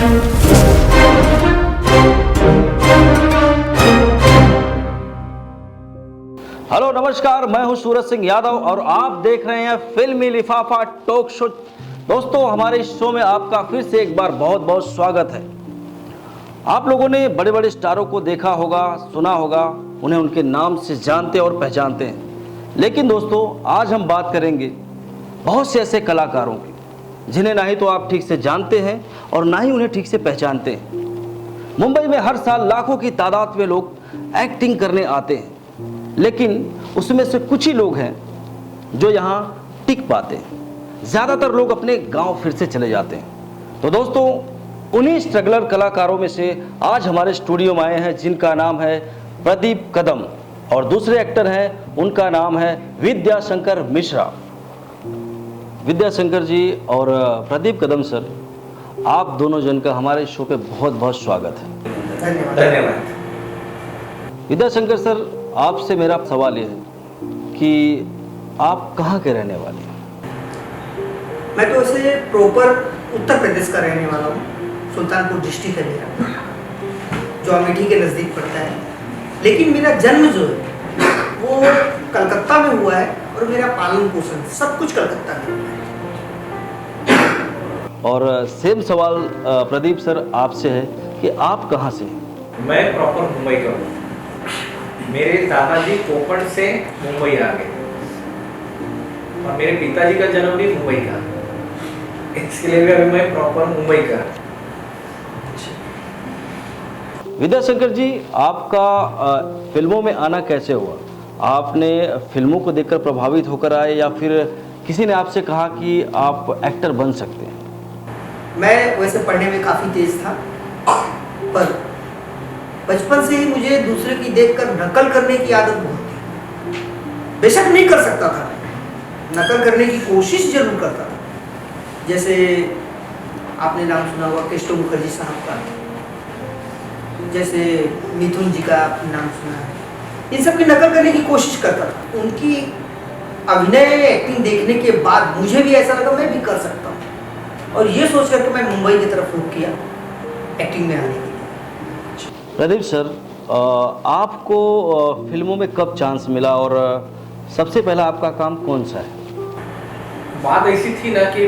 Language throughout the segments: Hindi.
हेलो नमस्कार, मैं हूं सूरज सिंह यादव और आप देख रहे हैं फिल्मी लिफाफा टॉक शो। दोस्तों, हमारे इस शो में आपका फिर से एक बार बहुत बहुत स्वागत है। आप लोगों ने बड़े बड़े स्टारों को देखा होगा, सुना होगा, उन्हें उनके नाम से जानते और पहचानते हैं। लेकिन दोस्तों, आज हम बात करेंगे बहुत से ऐसे कलाकारों की जिन्हें ना ही तो आप ठीक से जानते हैं और ना ही उन्हें ठीक से पहचानते हैं। मुंबई में हर साल लाखों की तादाद में लोग एक्टिंग करने आते हैं, लेकिन उसमें से कुछ ही लोग हैं जो यहाँ टिक पाते हैं। ज़्यादातर लोग अपने गांव फिर से चले जाते हैं। तो दोस्तों, उन्हीं स्ट्रगलर कलाकारों में से आज हमारे स्टूडियो में आए हैं जिनका नाम है प्रदीप कदम, और दूसरे एक्टर हैं, उनका नाम है विद्याशंकर मिश्रा। विद्याशंकर जी और प्रदीप कदम सर, आप दोनों जन का हमारे शो पे बहुत बहुत स्वागत है। धन्यवाद। विद्याशंकर सर, आपसे मेरा सवाल यह है कि आप कहाँ के रहने वाले हैं? मैं तो ऐसे प्रॉपर उत्तर प्रदेश का रहने वाला हूँ। सुल्तानपुर डिस्ट्रिक्ट है मेरा, जो अमेठी के नज़दीक पड़ता है। लेकिन मेरा जन्म जो है वो कलकत्ता में हुआ है और मेरा पालन पोषण सब कुछ कलकत्ता में हुआ है। और सेम सवाल प्रदीप सर आपसे है कि आप कहाँ से हैं? मैं प्रॉपर मुंबई का हूँ। मेरे दादाजी कोपण से मुंबई आ गए और मेरे पिताजी का जन्म भी मुंबई का, इसके लिए भी अभी मैं प्रॉपर मुंबई का। विद्याशंकर जी, आपका फिल्मों में आना कैसे हुआ? आपने फिल्मों को देखकर प्रभावित होकर आए या फिर किसी ने आपसे कहा कि आप एक्टर बन सकते हैं? मैं वैसे पढ़ने में काफ़ी तेज था, पर बचपन से ही मुझे दूसरे की देखकर नकल करने की आदत बहुत थी। बेशक नहीं कर सकता था, नकल करने की कोशिश जरूर करता था। जैसे आपने नाम सुना होगा केशव मुखर्जी साहब का, जैसे मिथुन जी का आपने नाम सुना है। इन सब की नकल करने की कोशिश करता था। उनकी अभिनय एक्टिंग देखने के बाद मुझे भी ऐसा लगा मैं भी कर सकता हूँ, और ये सोच करके मैं मुंबई की तरफ रुख किया एक्टिंग में आने के लिए। प्रदीप सर, आपको फिल्मों में कब चांस मिला और सबसे पहला आपका काम कौन सा है? बात ऐसी थी ना कि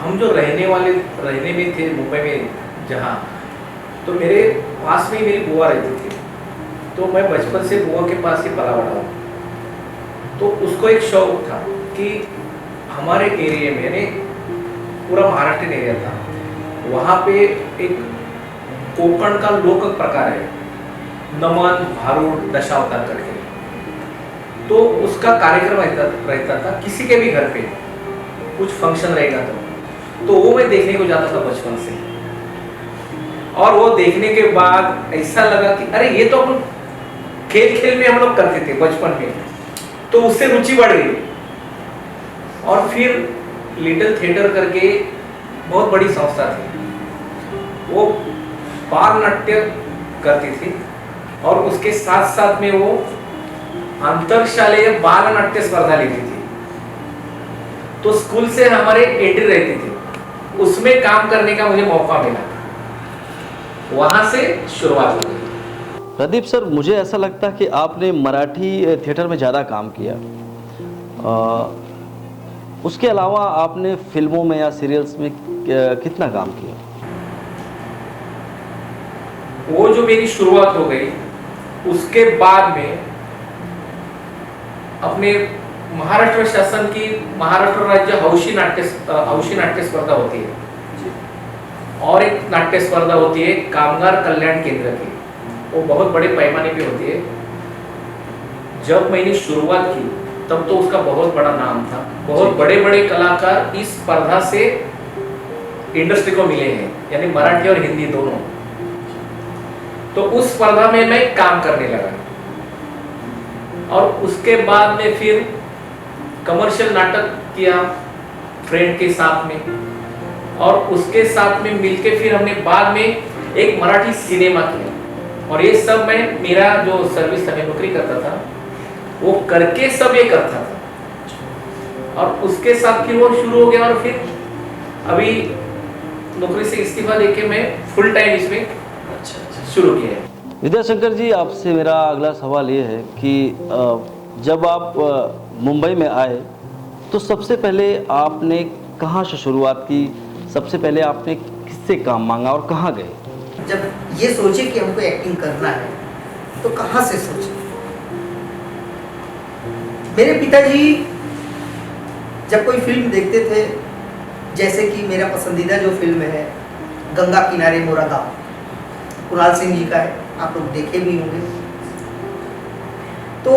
हम जो रहने में थे मुंबई में जहाँ, तो मेरे पास में ही मेरी बुआ रहती थी। तो मैं बचपन से बुआ के पास ही पला बड़ा हूँ। तो उसको एक शौक था कि हमारे एरिया में, यानी पूरा महाराष्ट्र एरिया था, वहाँ पे एक कोकण का लोक प्रकार है, नमन भारूड दशावतार करके। तो उसका कार्यक्रम रहता था किसी के भी घर पे कुछ फंक्शन रहेगा तो वो मैं देखने को जाता था बचपन से। और वो देखने के बाद ऐसा लगा कि अरे ये तो हम खेल में हम लोग करते थे बचपन में, तो उससे रुचि बढ़ गई। और फिर लिटिल थिएटर करके बहुत बड़ी संस्था थी, वो बाल नाट्य करती थी और उसके साथ साथ में वो अंतरशालेय बाल नाट्य स्पर्धा लेती थी। तो स्कूल से हमारे एंट्री रहती थी, उसमें काम करने का मुझे मौका मिला, वहां से शुरुआत हो गई। प्रदीप सर, मुझे ऐसा लगता है कि आपने मराठी थिएटर में ज़्यादा काम किया। उसके अलावा आपने फिल्मों में या सीरियल्स में कितना काम किया? वो जो मेरी शुरुआत हो गई, उसके बाद में अपने महाराष्ट्र शासन की महाराष्ट्र राज्य हौशी नाट्य स्पर्धा होती है, और एक नाट्य स्पर्धा होती है कामगार कल्याण केंद्र की, वो बहुत बड़े पैमाने पे होती है। जब मैंने शुरुआत की तब तो उसका बहुत बड़ा नाम था, बहुत बड़े बड़े कलाकार इस स्पर्धा से इंडस्ट्री को मिले हैं, यानी मराठी और हिंदी दोनों। तो उस स्पर्धा में मैं काम करने लगा, और उसके बाद में फिर कमर्शियल नाटक किया फ्रेंड के साथ में, और उसके साथ में मिलके फिर हमने बाद में एक मराठी सिनेमा किया। और ये सब मैं, मेरा जो सर्विस था, मैं नौकरी करता था, वो करके सब ये करता था। और उसके साथ फिर वो शुरू हो गया, और फिर अभी नौकरी से इस्तीफा लेके मैं फुल टाइम इसमें अच्छा। शुरू किया है। विद्याशंकर जी, आपसे मेरा अगला सवाल ये है कि जब आप मुंबई में आए तो सबसे पहले आपने कहाँ से शुरुआत की? सबसे पहले आपने किससे काम मांगा और कहाँ गए? जब ये सोचे कि हमको एक्टिंग करना है तो कहाँ से सोचे? मेरे पिताजी जब कोई फिल्म देखते थे, जैसे कि मेरा पसंदीदा जो फिल्म है गंगा किनारे मोरा गाँव, कुणाल सिंह जी का है, आप लोग देखे भी होंगे, तो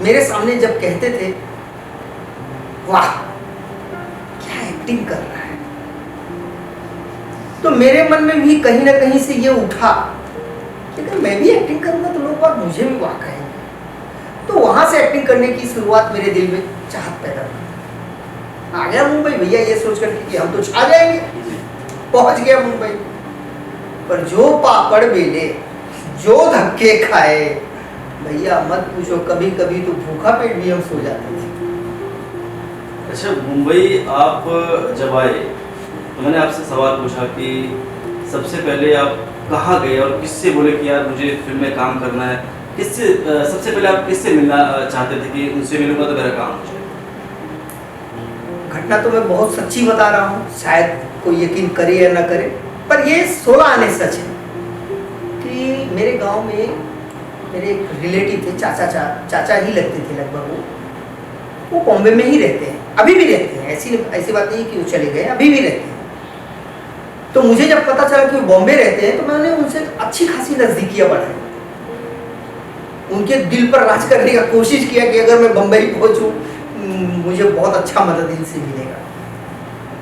मेरे सामने जब कहते थे वाह क्या एक्टिंग कर रहा है, तो मेरे मन में भी कहीं ना कहीं से ये उठा कि अगर मैं भी एक्टिंग करूंगा तो लोग बात मुझे भी वाह कहेंगे। तो वहां से एक्टिंग करने की शुरुआत मेरे दिल में चाहत पैदा हुई। आ गया मुंबई भैया ये सोच करके कि हम तो छा जाएंगे, पहुंच गया मुंबई। पर जो पापड़ बेले, जो धक्के खाए, भैया मत पूछो, कभी कभी तो भूखा पेट भी हम सो जाते थे। अच्छा, मुंबई आप जब आए तो मैंने आपसे सवाल पूछा कि सबसे पहले आप कहाँ गए और किससे बोले कि यार मुझे फिल्म में काम करना है? किससे सबसे पहले आप किससे मिलना चाहते थे कि उनसे मिलूंगा तो मेरा काम हो जाए? घटना तो मैं बहुत सच्ची बता रहा हूँ, शायद कोई यकीन करे या ना करे, पर ये 16 आने सच है कि मेरे गांव में मेरे एक रिलेटिव थे, चाचा ही लगते थे लगभग, वो बॉम्बे में ही रहते हैं, अभी भी रहते हैं, ऐसी बात नहीं कि वो चले गए, अभी भी रहते हैं। तो मुझे जब पता चला कि वो बॉम्बे रहते हैं तो मैंने उनसे अच्छी खासी नज़दीकियाँ बढ़ाई, उनके दिल पर राज करने का कोशिश किया कि अगर मैं बम्बई पहुंचूं मुझे बहुत अच्छा मदद इनसे मिलेगा।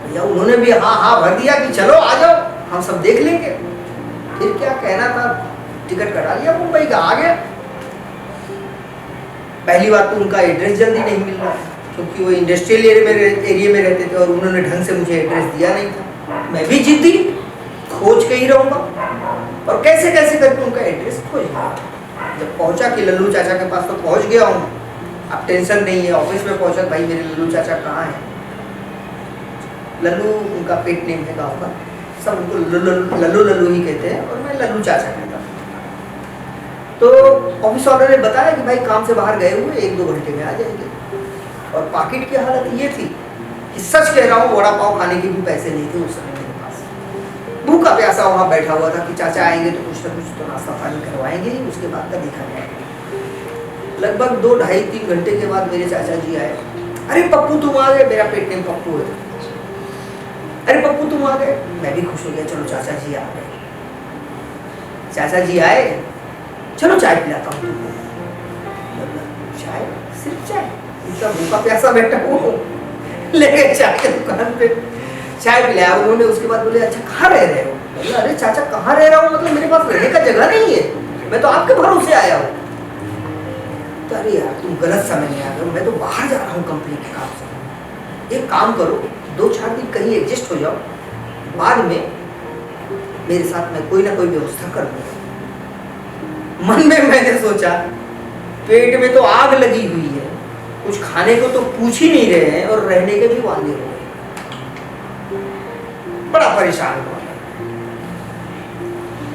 भैया उन्होंने भी हाँ भर दिया कि चलो आ जाओ, हम सब देख लेंगे। फिर क्या कहना था, टिकट कटा लिया मुंबई का, आ गया। पहली बात तो उनका एड्रेस जल्दी नहीं मिल रहा था क्योंकि वो इंडस्ट्रियल एरिया में रहते थे और उन्होंने ढंग से मुझे एड्रेस दिया नहीं था। मैं भी जिद्दी, खोज के ही रहूँगा, और कैसे कैसे करके उनका एड्रेस खोज गया। जब पहुंचा कि लल्लू चाचा के पास, तो पहुंच गया हूँ, अब टेंशन नहीं है। ऑफिस में पहुंचा, भाई मेरे लल्लू चाचा कहाँ हैं? लल्लू उनका पेट नेम है गाँव का, सब उनको लल्लू लल्लू ही कहते हैं और मैं लल्लू चाचा कहता हूँ। तो ऑफिस वालों ने बताया कि भाई काम से बाहर गए हुए, 1-2 घंटे में आ जाएंगे। और पाकिट की हालत ये थी कि सच कह रहा हूँ, वड़ा पाव खाने के भी पैसे नहीं थे उस समय मेरे पास। भूखा प्यासा वहाँ बैठा हुआ था कि चाचा आएंगे तो कुछ ना कुछ तो नाश्ता पानी करवाएंगे ही, उसके बाद का देखा जाएगा। लगभग 2, 2.5, 3 घंटे के बाद मेरे चाचा जी आए। अरे पप्पू तुम आ गए, मेरा पेट नेम पप्पू है। अरे पप्पू तुम आ गए, मैं भी खुश हो गया, चलो चाचा जी आ गए। चाचा जी आए, चलो चाय पिलाता हूँ तुमको। चाय? सिर्फ चाय? इतना भूखा प्यासा बैठा हो, ले गए चाय की दुकान पे, चाय पिलाया उन्होंने। उसके बाद बोले अच्छा कहाँ रह रहे हो? बोले अरे चाचा कहाँ रह रहा हूँ, मतलब मेरे पास रहने का जगह नहीं है, मैं तो आपके भरोसे आया हूँ। तो अरे यार तुम गलत समय में आ गए, मैं तो बाहर जा रहा हूँ कंपनी के काम से। एक काम करो, 2-4 दिन कहीं एडजस्ट हो जाओ, बाद में मेरे साथ मैं कोई ना कोई व्यवस्था कर दूंगा। मन में मैंने सोचा पेट में तो आग लगी हुई है, कुछ खाने को तो पूछ ही नहीं रहे हैं और रहने के भी वादे हो गए। बड़ा परेशान हुआ।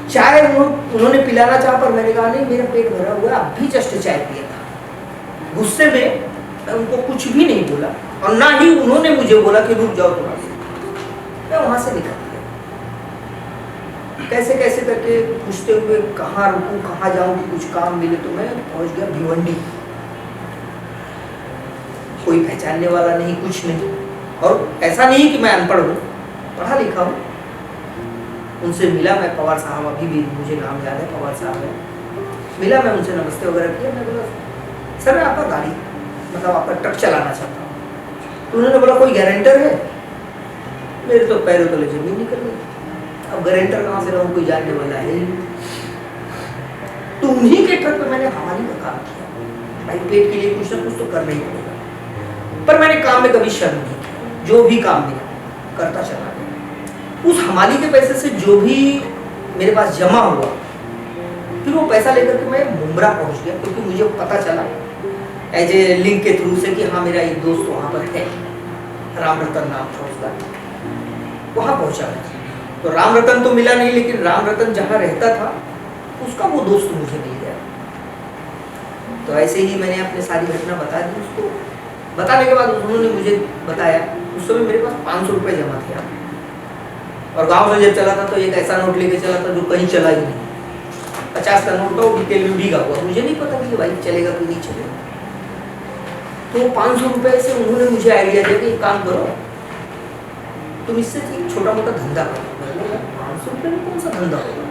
चाय उन्होंने पिलाना चाहा पर मैंने कहा नहीं मेरा पेट भरा हुआ है, अभी जस्ट चाय पिया था। गुस्से में मैं उनको कुछ भी नहीं बोला और ना ही उन्होंने मुझे बोला कि रुक जाओ थोड़ा सा। मैं वहां से निकल गया, कैसे कैसे करके पूछते हुए कहाँ रुकूं कहाँ जाऊं कि कुछ काम मिले। तो मैं पहुंच गया भिवंडी। कोई पहचानने वाला नहीं, कुछ नहीं, और ऐसा नहीं कि मैं अनपढ़ हूँ, पढ़ा लिखा हूँ। उनसे मिला मैं, पवार साहब, अभी भी मुझे नाम याद है, पवार साहब है। मिला, मैं उनसे नमस्ते वगैरह किया। मैं बोला सर मैं आपका गाड़ी मतलब आपका ट्रक चलाना चाहता हूँ। तो उन्होंने बोला कोई गारंटर है? मेरे तो पैरों तले जमीन निकल गई। अब गारंटर कहाँ से रहूँ, कोई जानने वाला है ही। तो उन्हीं के ट्रक पे मैंने हमारी का काम किया। भाई पेट के लिए कुछ ना कुछ तो करना ही पड़ेगा। पर मैंने काम में कभी शर्म नहीं किया, जो भी काम मिला करता चला गया। उस हमाली के पैसे से जो भी मेरे पास जमा हुआ, फिर वो पैसा लेकर के मैं मुंब्रा पहुंच गया, क्योंकि मुझे पता चला एज ए लिंक के थ्रू से कि हाँ मेरा एक दोस्त वहाँ पर है, राम रतन नाम था उसका। वहाँ पहुँचा मैं। तो राम रतन तो मिला नहीं, लेकिन राम रतन जहाँ रहता था उसका वो दोस्त मुझे मिल गया। तो ऐसे ही मैंने अपनी सारी घटना बता दी उसको। बताने के बाद उन्होंने मुझे बताया, उस समय मेरे पास 500 रुपये जमा थे, और गांव से जब चला था तो एक ऐसा नोट लेके चला था जो कहीं चला ही नहीं। 50 का नोट था, वो डिटेल में भीगा हुआ, मुझे नहीं पता कि भाई चलेगा कि नहीं चलेगा। तो 500 रुपये से उन्होंने मुझे आइडिया दिया कि एक काम करो, तुम इससे एक छोटा मोटा धंधा करो। 500 रुपये में कौन सा धंधा होगा?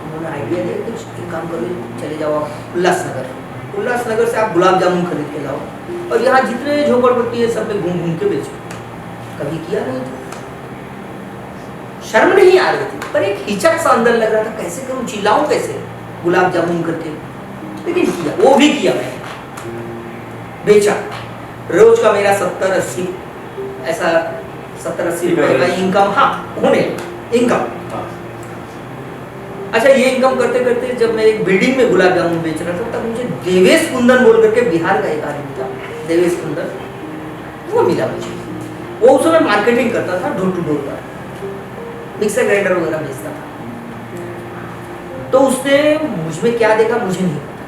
उन्होंने आइडिया दिया कि एक काम करो, चले जाओ आप उल्लासनगर से आप गुलाब जामुन खरीद के लाओ, और यहाँ जितने झोपड़पट्टी है सब में घूम घूम के बेचो। कभी किया नहीं था, शर्म नहीं आ रही थी, पर एक हिचक सा अंदर लग रहा था, कैसे करूं, चिल्लाऊं कैसे गुलाब जामुन करके। लेकिन किया, वो भी किया मैंने, बेचा। रोज का मेरा 70-80 ऐसा 70-80 रुपए का इनकम, हाँ होने इनकम। अच्छा, ये इनकम करते करते जब मैं एक बिल्डिंग में गुलाब जामुन बेच रहा था, तब मुझे देवेश कुंदन बोल करके बिहार का एक आदमी था, देवेश कुंदन, वो मिला मुझे। वो उस समय मार्केटिंग करता था, डोर टू डोर का, मिक्सर ग्राइंडर वगैरह बेचता था। तो उसने मुझ में क्या देखा मुझे नहीं पता,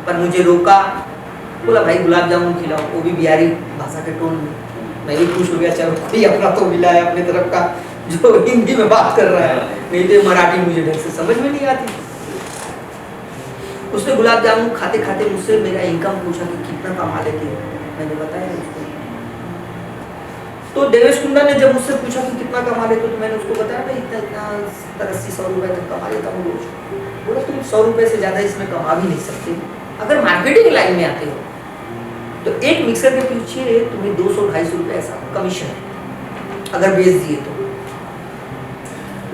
पर मुझे रोका, बोला भाई गुलाब जामुन खिलाओ, वो भी बिहारी भाषा के टोन में। मैं भी खुश हो गया, चलो कोई अपना तो मिला है अपने तरफ का जो हिंदी में बात कर रहा है, नहीं तो मराठी मुझे ढंग से समझ में नहीं आती। उसने गुलाब जामुन खाते खाते मुझसे मेरा इनकम पूछा कि कितना कमा लेते हो, मैंने बताया उसको। तो देवेश कुंदन ने जब मुझसे पूछा कि कितना कमा लेते हो, तो मैंने उसको बताया मैं इतना 70-80-100 रुपए तक कमा लेता हूँ रोज। बोला तुम 100 रुपए से ज्यादा इसमें कमा भी नहीं सकते, अगर मार्केटिंग लाइन में आते हो तो एक मिक्सर के पीछे तुम्हें 200-250 रुपए ऐसा कमीशन है, अगर बेच दिए तो।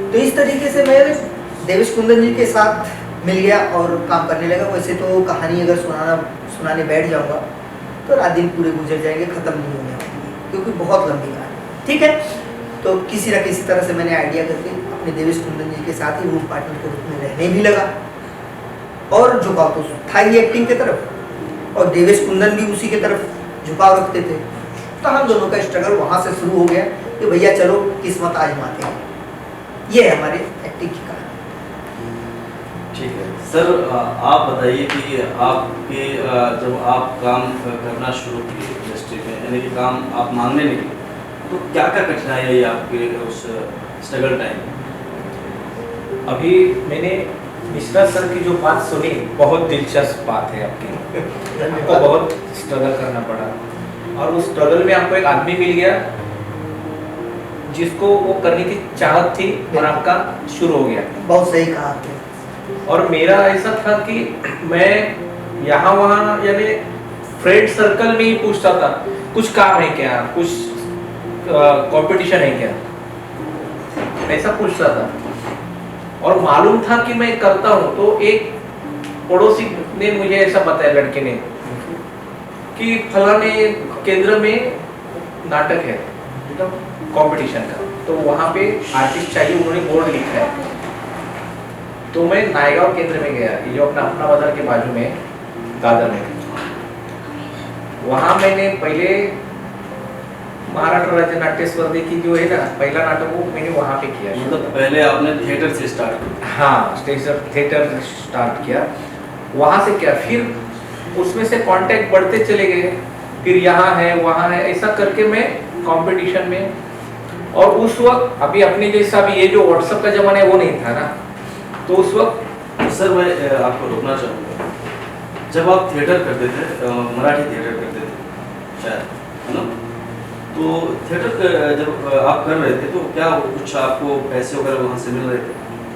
तो इस तरीके से मैं देवेश कुंदन जी के साथ मिल गया और काम करने लगा। वैसे तो कहानी अगर सुनाने बैठ जाऊंगा तो रात दिन पूरे गुजर जाएंगे, खत्म नहीं होने वाली, क्योंकि बहुत लंबी कहानी। ठीक है, तो किसी न किसी तरह से मैंने आइडिया करके अपने देवेश कुंदन जी के साथ ही रूम पार्टनर के रूप में रहने भी लगा, और झुकाव तो था ही एक्टिंग की तरफ, और देवेश कुंदन भी उसी की तरफ झुकाव रखते थे। तो हम दोनों का स्ट्रगल वहां से शुरू हो गया कि भैया चलो किस्मत आजमाते हैं। ये है हमारे एक्टिंग की कहानी। ठीक है सर, आप बताइए कि आपके जब आप काम करना शुरू किए इंडस्ट्री में, यानी कि काम आप मांगने लगे, तो क्या क्या कठिनाई आई आपके उस स्ट्रगल टाइम में? अभी मैंने मिश्रा सर की जो बात सुनी, बहुत दिलचस्प बात है आपकी। आपको बहुत स्ट्रगल करना पड़ा, और उस स्ट्रगल में आपको एक आदमी मिल गया जिसको वो करने की चाहत थी, और आपका शुरू हो गया। बहुत सही कहा आपने। और मेरा ऐसा था कि मैं यहाँ वहाँ यानी फ्रेंड सर्कल में ही पूछता था कुछ काम है क्या, कुछ कंपटीशन है क्या, ऐसा पूछता था। और मालूम था कि मैं करता हूँ। तो एक पड़ोसी ने मुझे ऐसा बताया, लड़के ने, कि फलाने केंद्र में नाटक है कंपटीशन का, तो वहाँ पे आर्टिस्ट चाहिए, उन्होंने बोर्ड लिखा है। तो मैं नायगांव केंद्र में गया, ये जो अपना बाजार के बाजू में दादर में। वहाँ मैंने पहले महाराष्ट्र राज्य नाट्य स्पर्धे की जो है ना, पहला नाटक वो मैंने वहाँ पे किया। मतलब पहले आपने थिएटर से स्टार्ट किया? हाँ, स्टेज थिएटर स्टार्ट किया, वहाँ से क्या, फिर उसमें से कांटेक्ट बढ़ते चले गए, फिर यहाँ है वहाँ है, ऐसा करके मैं कंपटीशन में। और उस वक्त अभी अपने जैसा भी ये जो व्हाट्सएप का जमाना है वो नहीं था ना, तो उस वक्त सर मैं आपको रोकना चाहूँगा, जब आप थिएटर करते थे, मराठी थिएटर करते थे शायद, है ना, तो थिएटर जब आप कर रहे थे तो क्या कुछ आपको पैसे वगैरह वहाँ से मिल रहे थे?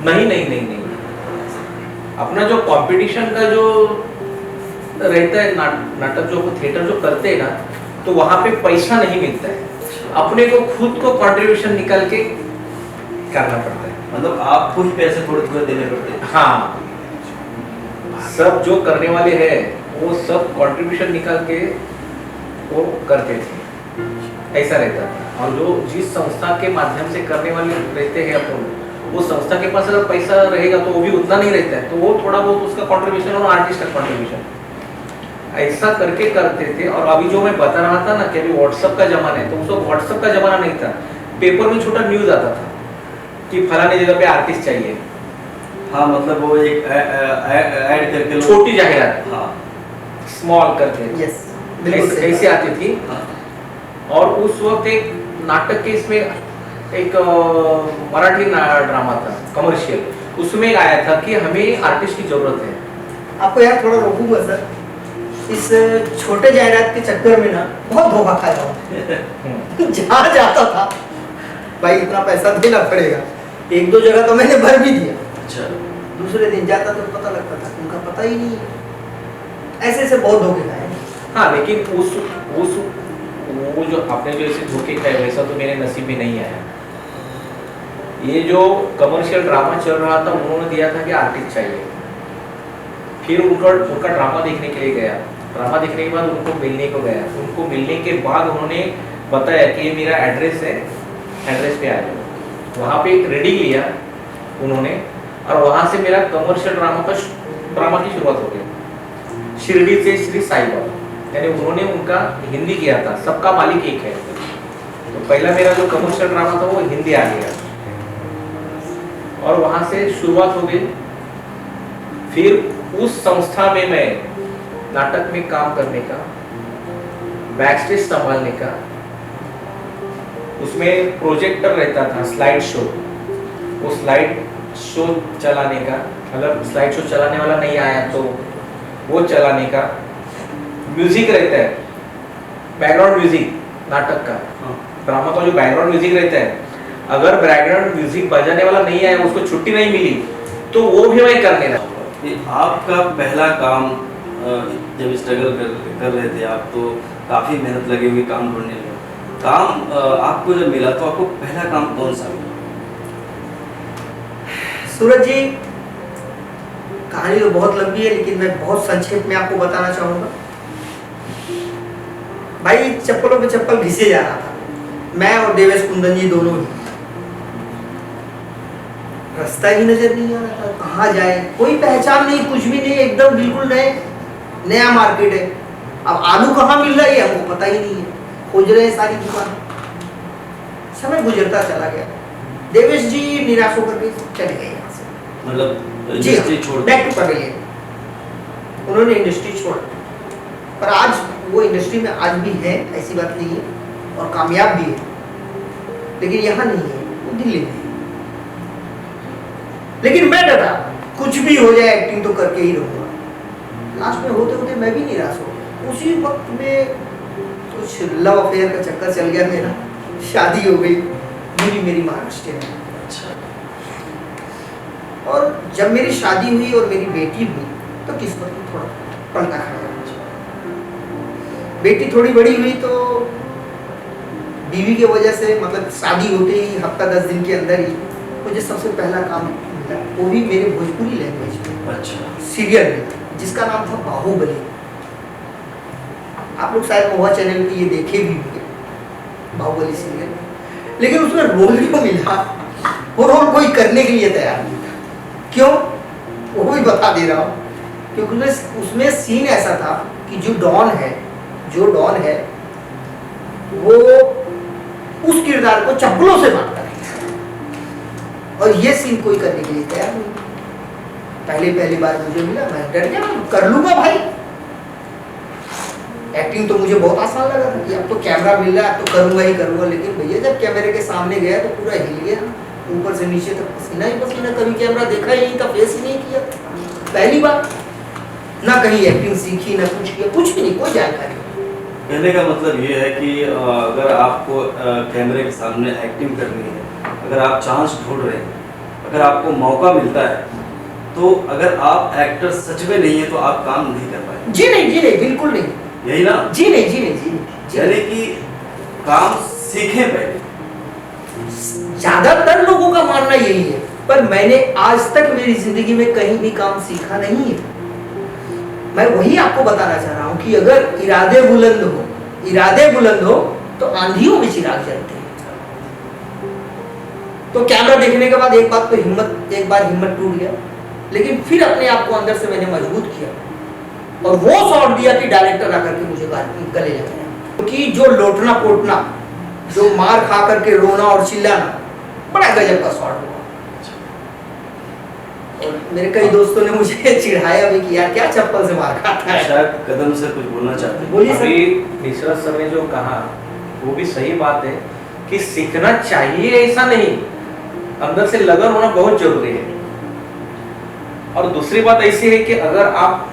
नहीं नहीं नहीं नहीं, अपना जो कंपटीशन का जो रहता है नाटक जो थिएटर जो करते हैं ना, तो वहाँ पे पैसा नहीं मिलता है, अपने को खुद को कंट्रीब्यूशन निकाल के करना पड़ता है। मतलब आपको ही पैसे थोड़े थोड़े देने पड़ते हैं? हाँ, सब जो करने वाले हैं वो सब कंट्रीब्यूशन निकाल के वो करते थे, ऐसा रहता था। और जो जिस संस्था के माध्यम से करने वाले रहते हैं अपन, वो संस्था के पास अगर पैसा रहेगा तो वो भी उतना नहीं रहता है, तो वो थोड़ा बहुत उसका कंट्रीब्यूशन और आर्टिस्ट का कंट्रीब्यूशन ऐसा करके करते थे। और अभी जो मैं बता रहा था ना कि अभी व्हाट्सएप का जमाना है, तो उस वक्त व्हाट्सएप का जमाना नहीं था, पेपर में छोटा न्यूज आता था कि फलाने जगह पे आर्टिस्ट चाहिए, हाँ मतलब वो एक ऐड करके लोग- छोटी जाहिरात हाँ स्मॉल करके यस, बिल्कुल सही ऐसे बात। आती थी। हाँ और उस वक्त एक नाटक के इसमें एक मराठी ड्रामा था कमर्शियल, उसमें आया था कि हमें आर्टिस्ट की जरूरत है। आपको यार थोड़ा रोकूंगा सर, इस छोटे जायदाद के चक्कर में ना बहुत धोखा खाया हूँ। जहाँ जाता था भाई इतना पैसा देना पड़ेगा, एक दो जगह तो मैंने भर भी दिया, अच्छा दूसरे दिन जाता तो पता लगता था उनका पता ही नहीं है। ऐसे ऐसे बहुत धोखे खाए। हाँ लेकिन उस वो जो आपने जो ऐसे धोखे खाए वैसा तो मेरे नसीब में नहीं आया। ये जो कमर्शियल ड्रामा चल रहा था उन्होंने दिया था कि आर्टिस्ट चाहिए, फिर उनका ड्रामा देखने के लिए गया, ड्रामा देखने के बाद उनको मिलने को गया, उनको मिलने के बाद उन्होंने बताया कि ये मेरा एड्रेस है, एड्रेस पे आ जाओ। वहाँ पे एक रीडिंग लिया उन्होंने और वहाँ से मेरा कमर्शियल ड्रामा की शुरुआत हो गई। शिरडी से श्री साई बाबा, यानी उन्होंने उनका हिंदी किया था, सबका मालिक एक है। तो पहला मेरा जो कमर्शियल ड्रामा था वो हिंदी आ गया और वहाँ से शुरुआत हो गई। फिर उस संस्था में मैं नाटक में काम करने का, बैक स्टेज संभालने का, उसमें प्रोजेक्टर रहता था, स्लाइड शो, वो स्लाइड शो चलाने का, अगर स्लाइड शो चलाने वाला नहीं आया तो वो चलाने का, म्यूजिक रहता है, बैकग्राउंड म्यूजिक नाटक का, ड्रामा का जो बैकग्राउंड म्यूजिक रहता है, अगर बैकग्राउंड म्यूजिक बजाने वाला नहीं आया, उसको छुट्टी नहीं मिली तो वो भी मैं करने लगा। ये आपका पहला काम जब स्ट्रगल कर रहे थे आप, तो काफ़ी मेहनत लगे हुए काम ढूंढने में, काम आपको जब मिला तो आपको पहला काम कौन सा मिला? सूरज जी, कहानी तो बहुत लंबी है लेकिन मैं बहुत संक्षेप में आपको बताना चाहूंगा। भाई चप्पलों पे चप्पल घिसे जा रहा था, मैं और देवेश कुंदन जी दोनों ही। रास्ता ही नजर नहीं आ रहा था, कहाँ जाए, कोई पहचान नहीं, कुछ भी नहीं, एकदम बिल्कुल नया मार्केट है। अब आलू कहाँ मिल रहा है हमको पता ही नहीं है, खोज रहे हैं सारी दुकान। समय गुजरता चला गया, देवेश जी निराश होकर के चले गए यहाँ से, मतलब जी इंडस्ट्री छोड़ बैक टू पवेलियन, उन्होंने इंडस्ट्री छोड़। पर आज वो इंडस्ट्री में आज भी है, ऐसी बात नहीं है, और कामयाब भी है, लेकिन यहाँ नहीं है, वो दिल्ली में है। लेकिन मैं डरा, कुछ भी हो जाए एक्टिंग तो करके ही रहूंगा। लास्ट में होते होते मैं भी निराश हो गया। उसी वक्त में कुछ लव अफेयर का चक्कर चल गया मेरा, शादी हो गई, मेरी महाराष्ट्र में। अच्छा, और जब मेरी शादी हुई और मेरी बेटी हुई तो किस्मत में थोड़ा पलटा खा गया। बेटी थोड़ी बड़ी हुई तो बीवी की वजह से, मतलब शादी होते ही हफ्ता 10 दिन के अंदर ही मुझे सबसे पहला काम मिला, वो भी मेरे भोजपुरी लैंग्वेज में, अच्छा, सीरियल में, जिसका नाम था बाहुबली। आप लोग शायद महुआ चैनल पे ये देखे भी होंगे, बाहुबली सीरियल। लेकिन उसमें रोल जो मिला, वो रोल कोई करने के लिए तैयार नहीं था। क्यों, वो भी बता दे रहा हूँ। क्योंकि उसमें सीन ऐसा था कि जो डॉन है वो उस किरदार को चप्पलों से मारता है, और ये सीन कोई करने के लिए तैयार नहीं। पहली बार मुझे मिला, मैं डर गया, कर लूंगा भाई। एक्टिंग तो मुझे बहुत आसान लगा था कि अब तो कैमरा मिल रहा है, अब तो करूंगा। लेकिन भैया जब कैमरे के सामने गया तो पूरा हिल गया, ऊपर से नीचे तक पसीना ही पसीना। कभी कैमरा देखा ही नहीं था, फेस ही नहीं किया, पहली बार। ना कहीं एक्टिंग सीखी, ना कुछ किया, कुछ भी नहीं, कोई जानकारी नहीं। कहने का मतलब ये है कि अगर आपको कैमरे के सामने एक्टिंग करनी है, अगर आप चांस ढूंढ रहे हैं, अगर आपको मौका मिलता है, तो अगर आप एक्टर सच में नहीं है तो आप काम नहीं कर पाएंगे। जी नहीं, बिल्कुल नहीं। यही ना? जी नहीं। यानी कि काम सीखें पहले। ज्यादातर लोगों का मानना यही है, पर मैंने आज तक मेरी जिंदगी में कहीं भी काम सीखा नहीं है। मैं वही आपको बताना चाह रहा हूँ कि अगर इरादे बुलंद हो तो आंधियों में चिराग जलते हैं। तो कैमरा देखने के बाद एक बार हिम्मत टूट गया, लेकिन फिर अपने आप को अंदर से मैंने मजबूत किया और वो शॉट दिया कि डायरेक्टर आकर के मुझे गले लगाया। क्योंकि जो लोटना पोटना, जो मार खा करके रोना और चिल्लाना, बड़ा गजब का शॉट हुआ। और मेरे कई दोस्तों ने मुझे चिढ़ाया भी कि यार क्या चप्पल से मार खाता है। शायद कदम से कुछ बोलना चाहते हैं। बोलिए सर। अभी मिश्रा सर ने जो कहा वो भी सही बात है कि सीखना चाहिए ऐसा नहीं, अंदर से लगन होना बहुत जरूरी है। और दूसरी बात ऐसी है कि अगर आप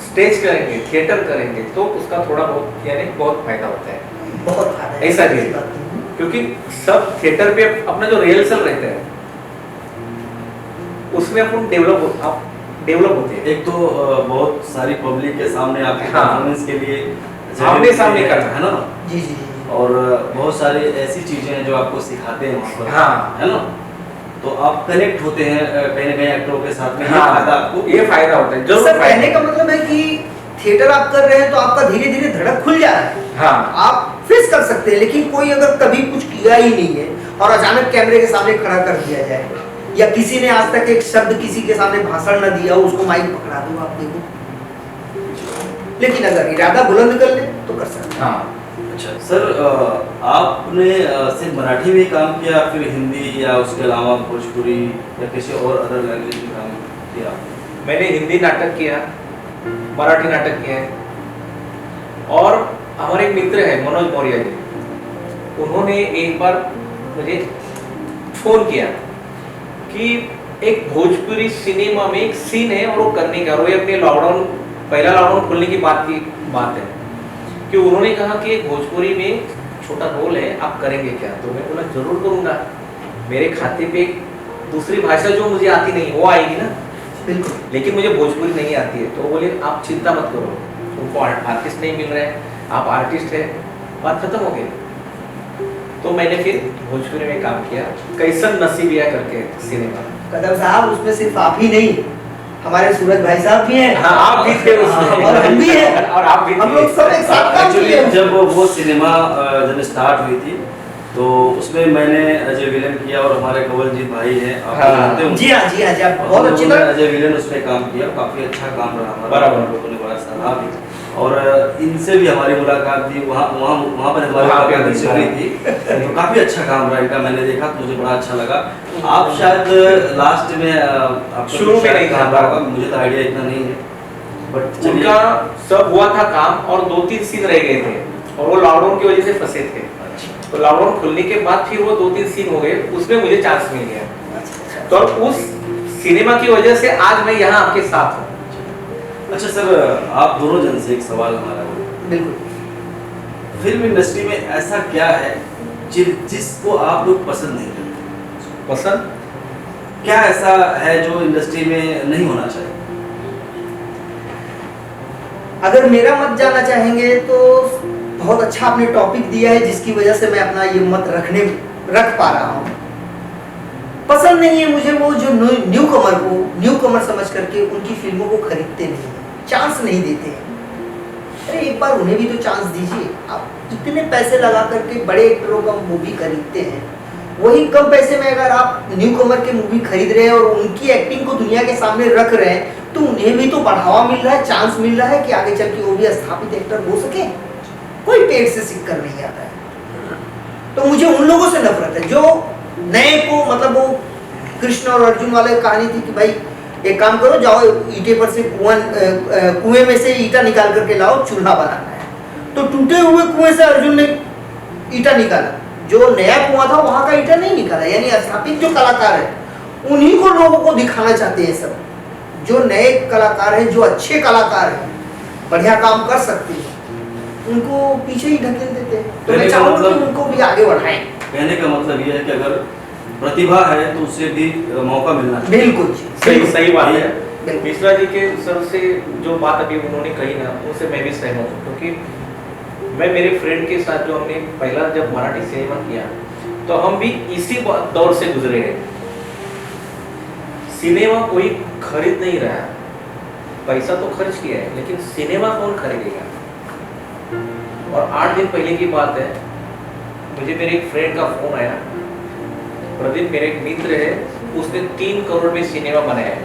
स्टेज करेंगे, थिएटर करेंगे तो उसका थोड़ा बहुत यानी बहुत फायदा होता है। बहुत फायदा है, ऐसा ऐसी नहीं है। बात नहीं है। क्योंकि सब थिएटर पे अपना जो रिहर्सल रहता है उसमें अपन डेवलप होते हैं। एक तो बहुत सारी पब्लिक के सामने आपके हाँ। परफॉर्मेंस के लिए आमने सामने करना है ना, जी जी जी। और बहुत सारी ऐसी चीजें हैं जो आपको सिखाते हैं वहाँ पर, हाँ। है ना, तो आप कनेक्ट होते हैं कहीं ना कहीं एक्टरों के साथ में। हाँ, ये फायदा आपको, ये फायदा होता है जरूर। सर कहने का मतलब है कि थिएटर आप कर रहे हैं तो आपका धीरे धीरे धड़क खुल जा रहा है, हाँ आप फेस कर सकते हैं। लेकिन कोई अगर कभी कुछ किया ही नहीं है और अचानक कैमरे के सामने खड़ा कर दिया जाए, या किसी ने आज तक एक शब्द किसी के सामने भाषण न दिया, उसको माइक पकड़ा दो, आप देखो। लेकिन अगर इरादा बुलंद कर ले तो कर सकते हैं। हाँ। अच्छा सर, आपने सिर्फ मराठी में ही काम किया, फिर हिंदी या उसके अलावा भोजपुरी या किसी और अदर लैंग्वेज में काम किया? मैंने हिंदी नाटक किया, मराठी नाटक किया है, और हमारे एक मित्र है मनोज मौर्य जी, उन्होंने एक बार मुझे फोन किया कि एक भोजपुरी सिनेमा में एक सीन है और वो करने का, वो अपने लॉकडाउन, पहला लॉकडाउन खुलने की बात है कि उन्होंने कहा कि एक भोजपुरी में छोटा रोल है, आप करेंगे क्या? तो मैं बोला जरूर करूंगा, मेरे खाते पे एक दूसरी भाषा जो मुझे आती नहीं वो आएगी ना, बिल्कुल। लेकिन मुझे भोजपुरी नहीं आती है। तो बोले आप चिंता मत करो, उनको आर्टिस्ट नहीं मिल रहे हैं, आप आर्टिस्ट है, बात खत्म हो गई। तो मैंने फिर भोजपुरी में काम किया, कैसन नसीबिया करके सिनेमा। कदम साहब उसमें सिर्फ आप ही नहीं, हमारे सूरज भाई साहब भी हैं। हाँ, आप भी थे उसमें। और हम भी हैं, और आप भी थे। हम लोग सब एक साथ काम एक्चुअली किए। जब वो सिनेमा जब स्टार्ट हुई थी तो उसमें मैंने अजय विलन किया और हमारे कंवलजीत भाई हैं, आप हाँ। जानते होंगे। जी हाँ जी हाँ जी, आप और बहुत हम अच्छी लोगों ने तरह। अजय विलन उसमें काम किया, काफी अच्छा काम रहा हमारा, बराबर। हम लोगों ने बड़ा सराहा भी। और इनसे भी हमारी मुलाकात थी, वहाँ पर हमारी वहाँ पे मुलाकात हुई हुई थी, तो काफी अच्छा काम रहा इनका, मैंने देखा तो मुझे बड़ा अच्छा लगा। आप शायद लास्ट में आपका शुरू में शायद नहीं था। काम रहा होगा, मुझे तो आइडिया इतना नहीं है, बट उनका सब हुआ था काम और 2-3 सीन रह गए थे और वो लॉकडाउन की वजह से फंसे थे। तो लॉकडाउन खुलने के बाद फिर वो 2-3 सीन हो गए, उसमें मुझे चांस मिल गया। तो उस सिनेमा की वजह से आज मैं यहाँ आपके साथ हूँ। अच्छा सर, आप दोनों जन से एक सवाल हमारा है, बिल्कुल। फिल्म इंडस्ट्री में ऐसा क्या है जिसको आप लोग पसंद नहीं करते? पसंद क्या ऐसा है जो इंडस्ट्री में नहीं होना चाहिए? अगर मेरा मत जानना चाहेंगे तो बहुत अच्छा आपने टॉपिक दिया है, जिसकी वजह से मैं अपना ये मत रख पा रहा हूँ। पसंद नहीं है मुझे वो जो न्यू कमर समझ करके उनकी फिल्मों को खरीदते नहीं हैं, चांस नहीं देते हैं। अरे एक बार उन्हें भी तो चांस दीजिए। आप इतने पैसे लगा करके बड़े एक्टरों का मूवी खरीदते हैं, वही कम पैसे में अगर आप न्यू कमर के मूवी खरीद रहे हैं और उनकी एक्टिंग को दुनिया के सामने रख रहे हैं, तो उन्हें भी तो बढ़ावा मिल रहा है, चांस मिल रहा है कि आगे चल के वो भी स्थापित एक्टर हो सके। कोई पेट से सीख कर नहीं आता है। तो मुझे उन लोगों से नफरत है जो नए को, मतलब वो कृष्ण और अर्जुन वाले कहानी थी कि भाई एक काम करो, जाओ ईटे पर से कुएं में से ईटा निकाल करके लाओ, चूल्हा बनाना है। तो टूटे हुए कुएं से अर्जुन ने ईटा निकाला, जो नया कुआं था वहां का ईटा नहीं निकाला। यानी स्थापित जो कलाकार है उन्हीं को लोगों को दिखाना चाहते हैं सब। जो नए कलाकार हैं, जो अच्छे कलाकार हैं, बढ़िया काम कर सकते हैं, उनको पीछे ही ढकेल देते हैं। तो मैं चाहूंगा कि उनको भी आगे बढ़ाएं। कहने का मतलब ये है कि अगर प्रतिभा है तो उसे भी मौका मिलना चाहिए। बिल्कुल सही बात है। बिल्कुल। मिश्रा जी के सर से जो बात अभी उन्होंने कही ना, उनसे मैं भी सहमत हूँ। क्योंकि मैं मेरे फ्रेंड के साथ जो हमने पहला जब मराठी सिनेमा किया, तो हम भी इसी दौर से गुजरे हैं। सिनेमा कोई खरीद नहीं रहा, पैसा तो खर्च किया है, लेकिन सिनेमा कौन खरीदेगा? और 8 दिन पहले की बात है, मुझे मेरे एक फ्रेंड का फोन आया, प्रदीप मेरे एक मित्र है, उसने 3 करोड़ में सिनेमा बनाया है।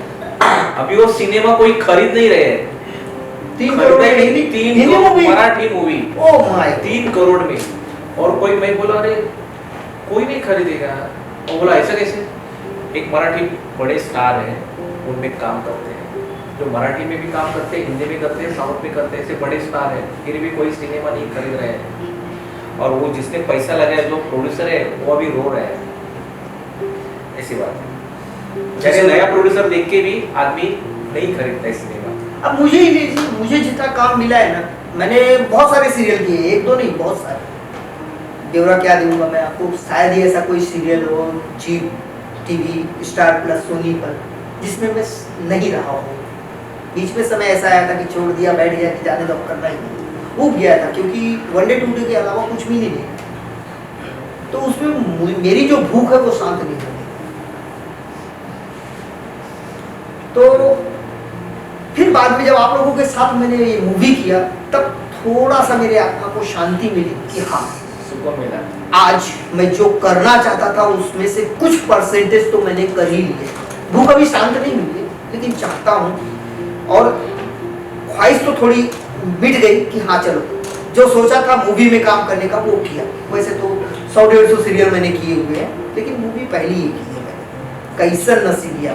अभी वो सिनेमा कोई खरीद नहीं रहे हैं। 3 करोड़ में Hindi movie, Marathi movie, oh my, 3 crore में। और कोई, मैं बोला अरे कोई नहीं खरीदेगा। और बोला ऐसा कैसे? एक मराठी बड़े स्टार है, उनमें काम करते हैं, जो मराठी में भी काम करते हैं, हिंदी में करते हैं, साउथ में करते हैं, ऐसे बड़े स्टार हैं, फिर भी कोई सिनेमा नहीं खरीद रहे हैं। और वो जिसने पैसा लगाया, जो प्रोड्यूसर है, वो अभी रो रहा है। ऐसी बात है, चाहे नया प्रोड्यूसर देख के भी आदमी नहीं खरीदता है सिनेमा। अब मुझे ही लीजिए, मुझे जितना काम मिला है ना, मैंने बहुत सारे सीरियल किए, एक दो नहीं, बहुत सारे। ब्यौरा क्या दूंगा मैं आपको, शायद ही ऐसा कोई सीरियल हो जी टीवी, स्टार प्लस, सोनी पर, जिसमें मैं नहीं रहा हूँ। बीच में समय ऐसा आया था कि छोड़ दिया, बैठ गया कि जाने दो, करना ही नहीं, ऊब गया था, क्योंकि वनडे टूडे के अलावा कुछ भी नहीं लिया। तो उसमें मेरी जो भूख है वो शांत नहीं होगी। तो फिर बाद में जब आप लोगों के साथ मैंने ये मूवी किया, तब थोड़ा सा मेरे आत्मा को शांति मिली कि हाँ, सुकून मिला। आज मैं जो करना चाहता था उसमें से कुछ परसेंटेज तो मैंने कर ही लिए। भूख अभी शांत नहीं हुई है, लेकिन चाहता हूँ, और ख्वाहिश तो थोड़ी मिट गई कि हाँ चलो, जो सोचा था मूवी में काम करने का वो किया। वैसे तो 100-150 सीरियल मैंने किए हुए हैं, लेकिन मूवी पहली ही की है मैंने। कैसन नसीबिया,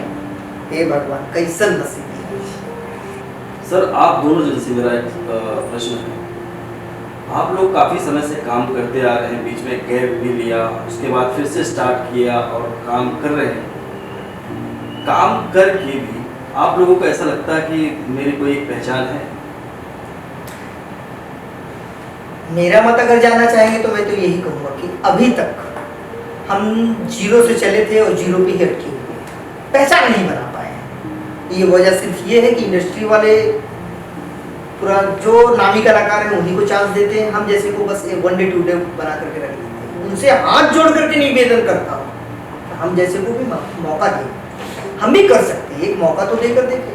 हे भगवान, कैसन नसीबिया। सर, आप दोनों जन से मेरा एक प्रश्न है। आप लोग काफ़ी समय से काम करते आ रहे हैं, बीच में गैप भी लिया, उसके बाद फिर से स्टार्ट किया और काम कर रहे हैं। काम करके भी आप लोगों को ऐसा लगता है कि मेरी कोई एक पहचान है? मेरा मत अगर जानना चाहेंगे तो मैं तो यही कहूँगा कि अभी तक हम 0 से चले थे और 0 पे ही अटके हुए, पहचान नहीं बना पाए हैं। ये वजह सिर्फ ये है कि इंडस्ट्री वाले पूरा जो नामी कलाकार हैं उन्हीं को चांस देते हैं, हम जैसे को बस वनडे टूडे बना करके रख देते हैं। उनसे हाथ जोड़ करके निवेदन करता हूँ, हम जैसे को भी मौका दें, हम भी कर सकते हैं, एक मौका तो देकर देखें।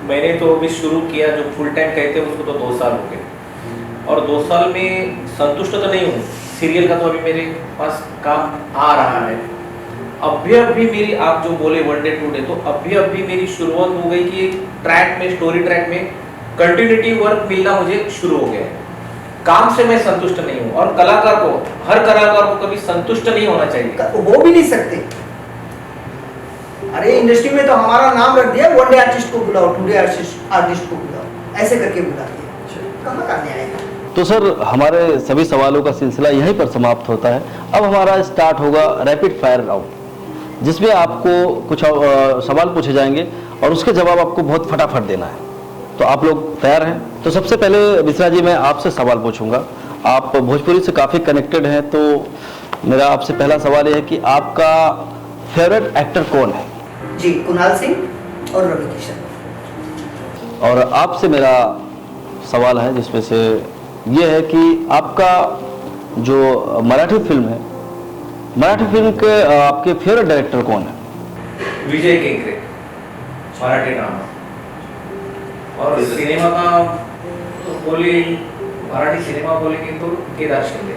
मैंने तो अभी शुरू किया, जो फुल टाइम कहते हैं उसको तो 2 साल हो गए, और 2 साल में संतुष्ट तो नहीं हूँ। सीरियल का तो अभी मेरे पास काम आ रहा है। अभी मेरी, आप जो बोले वनडे टूडे, तो अभी मेरी शुरुआत हो गई कि ट्रैक में, स्टोरी ट्रैक में कंटिन्यूटी वर्क मिलना मुझे शुरू हो गया है। काम से मैं संतुष्ट नहीं हूँ, और कलाकार को, हर कलाकार को कभी संतुष्ट नहीं होना चाहिए। हो भी नहीं सकते। अरे इंडस्ट्री में तो हमारा नाम रख दिया, वनडे आर्टिस्ट को बुलाओ, टुडे आर्टिस्ट को बुलाओ, ऐसे करके बुला दिया, कहाँ का न्याय है? तो सर, हमारे सभी सवालों का सिलसिला यहीं पर समाप्त होता है। अब हमारा स्टार्ट होगा रैपिड फायर राउंड, जिसमें आपको कुछ सवाल पूछे जाएंगे और उसके जवाब आपको बहुत फटाफट देना है। तो आप लोग तैयार हैं? तो सबसे पहले मिश्रा जी, मैं आपसे सवाल पूछूंगा। आप भोजपुरी से काफ़ी कनेक्टेड हैं, तो मेरा आपसे पहला सवाल यह है कि आपका फेवरेट एक्टर कौन है? जी, कुणाल सिंह और रवि किशन। और आपसे मेरा सवाल है जिसमें से ये है कि आपका जो मराठी फिल्म है, मराठी फिल्म के आपके फेवरेट डायरेक्टर कौन है? विजय केंकरे, मराठी ड्रामा। और सिनेमा का बोले, मराठी सिनेमा बोलेंगे तो केदार शिंदे।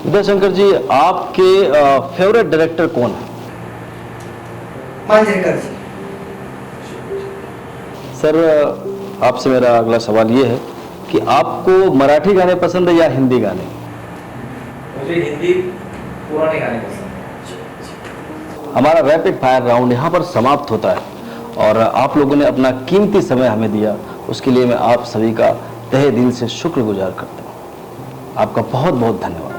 विजय शंकर जी, आपके फेवरेट डायरेक्टर कौन है? मांजरेकर जी। सर, आपसे मेरा अगला सवाल ये है कि आपको मराठी गाने पसंद है या हिंदी गाने? मुझे हिंदी पुराने गाने पसंद है। हमारा रैपिड फायर राउंड यहाँ पर समाप्त होता है, और आप लोगों ने अपना कीमती समय हमें दिया, उसके लिए मैं आप सभी का तहे दिल से शुक्रगुजार करता हूँ। आपका बहुत बहुत धन्यवाद।